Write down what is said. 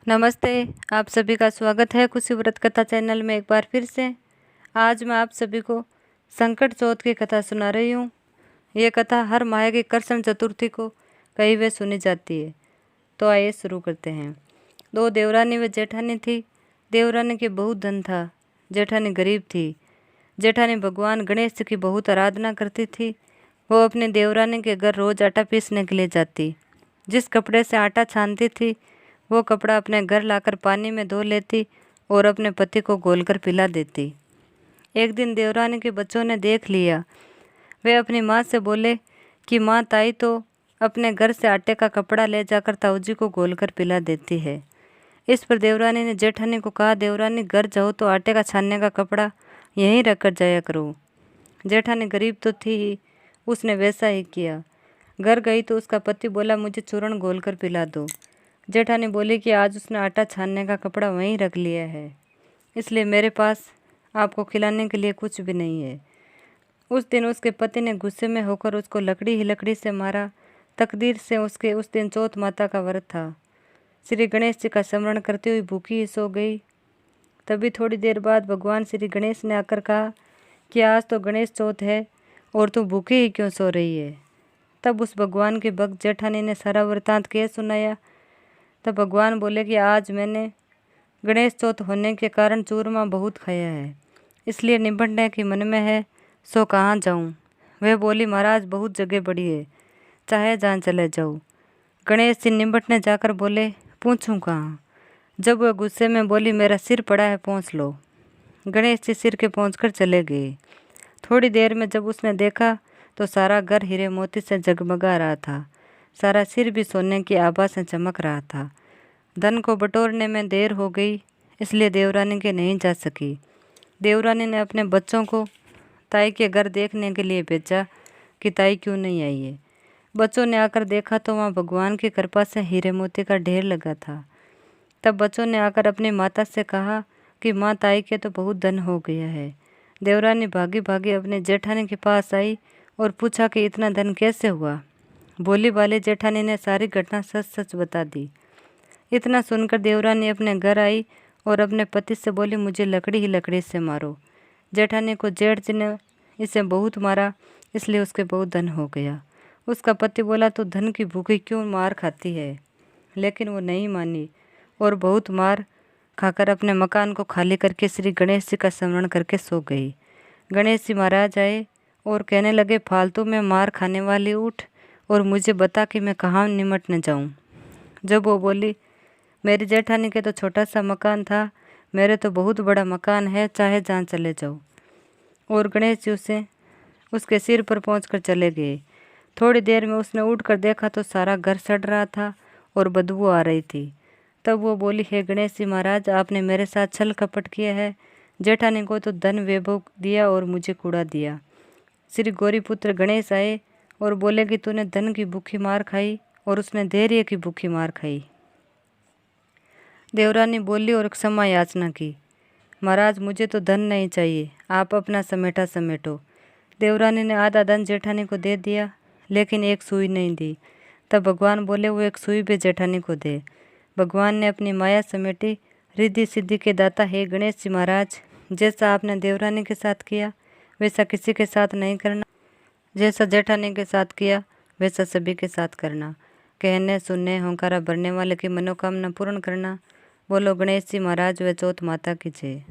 नमस्ते। आप सभी का स्वागत है खुशी व्रत कथा चैनल में एक बार फिर से। आज मैं आप सभी को संकट चौथ की कथा सुना रही हूँ। ये कथा हर माह की कृष्ण चतुर्थी को कई वे सुनी जाती है। तो आइए शुरू करते हैं। दो देवरानी व जेठानी थी। देवरानी के बहुत धन था, जेठानी गरीब थी। जेठानी भगवान गणेश जी की बहुत आराधना करती थी। वो अपने देवरानी के घर रोज आटा पीसने के लिए जाती। जिस कपड़े से आटा छानती थी वो कपड़ा अपने घर लाकर पानी में धो लेती और अपने पति को घोलकर पिला देती। एक दिन देवरानी के बच्चों ने देख लिया। वे अपनी माँ से बोले कि माँ, ताई तो अपने घर से आटे का कपड़ा ले जाकर ताऊ जी को घोलकर पिला देती है। इस पर देवरानी ने जेठानी को कहा, देवरानी घर जाओ तो आटे का छानने का कपड़ा यहीं रख कर जाया करो। जेठानी गरीब तो थी ही, उसने वैसा ही किया। घर गई तो उसका पति बोला, मुझे चूर्ण घोलकर पिला दो। जेठानी बोली कि आज उसने आटा छानने का कपड़ा वहीं रख लिया है, इसलिए मेरे पास आपको खिलाने के लिए कुछ भी नहीं है। उस दिन उसके पति ने गुस्से में होकर उसको लकड़ी ही लकड़ी से मारा। तकदीर से उसके उस दिन चौथ माता का व्रत था। श्री गणेश जी का स्मरण करते हुए भूखी ही सो गई। तभी थोड़ी देर बाद भगवान श्री गणेश ने आकर कहा कि आज तो गणेश चौथ है और तू भूखी ही क्यों सो रही है। तब उस भगवान के भक्त जेठानी ने सारा वृतांत कह सुनाया। तब भगवान बोले कि आज मैंने गणेश चौथ होने के कारण चूरमा बहुत खाया है, इसलिए निपटने की मन में है, सो कहाँ जाऊँ। वह बोली, महाराज बहुत जगह बड़ी है, चाहे जहाँ चले जाऊँ। गणेश जी निपटने जाकर बोले, पूछूँ कहाँ। जब वह गुस्से में बोली, मेरा सिर पड़ा है, पहुँच लो। गणेश जी सिर के पहुँचकर चले गए। थोड़ी देर में जब उसने देखा तो सारा घर हीरे मोती से जगमगा रहा था। सारा सिर भी सोने की आभा से चमक रहा था। धन को बटोरने में देर हो गई, इसलिए देवरानी के नहीं जा सकी। देवरानी ने अपने बच्चों को ताई के घर देखने के लिए भेजा कि ताई क्यों नहीं आई है। बच्चों ने आकर देखा तो वहाँ भगवान की कृपा से हीरे मोती का ढेर लगा था। तब बच्चों ने आकर अपनी माता से कहा कि माँ, ताई के तो बहुत धन हो गया है। देवरानी भागी भागी अपने जेठानी के पास आई और पूछा कि इतना धन कैसे हुआ। भोली भाली जेठानी ने सारी घटना सच सच बता दी। इतना सुनकर देवरानी अपने घर आई और अपने पति से बोली, मुझे लकड़ी ही लकड़ी से मारो। जेठानी को जेठ जी ने इसे बहुत मारा, इसलिए उसके बहुत धन हो गया। उसका पति बोला, तो धन की भूखी क्यों मार खाती है। लेकिन वो नहीं मानी और बहुत मार खाकर अपने मकान को खाली करके श्री गणेश जी का स्मरण करके सो गई। गणेश जी महाराज आए और कहने लगे, फालतू में मार खाने वाली उठ और मुझे बता कि मैं कहाँ निमटने जाऊँ। जब वो बोली, मेरी जेठानी के तो छोटा सा मकान था, मेरे तो बहुत बड़ा मकान है, चाहे जहाँ चले जाओ। और गणेश जी उसके सिर पर पहुंचकर चले गए। थोड़ी देर में उसने उठकर देखा तो सारा घर सड़ रहा था और बदबू आ रही थी। तब वो बोली, हे गणेश जी महाराज, आपने मेरे साथ छल कपट किया है। जेठानी को तो धन वैभव दिया और मुझे कूड़ा दिया। श्री गौरीपुत्र गणेश आए और बोले कि तूने धन की भूखी मार खाई और उसने धैर्य की भूखी मार खाई। देवरानी बोली और क्षमा याचना की। महाराज, मुझे तो धन नहीं चाहिए, आप अपना समेटा समेटो। देवरानी ने आधा धन जेठानी को दे दिया, लेकिन एक सुई नहीं दी। तब भगवान बोले, वो एक सुई भी जेठानी को दे। भगवान ने अपनी माया समेटी। रिद्धि सिद्धि के दाता हे गणेश जी महाराज, जैसा आपने देवरानी के साथ किया वैसा किसी के साथ नहीं करना, जैसा जेठानी के साथ किया वैसा सभी के साथ करना। कहने सुनने होंकारा भरने वाले की मनोकामना पूर्ण करना। बोलो गणेश जी महाराज व चौथ माता की जय।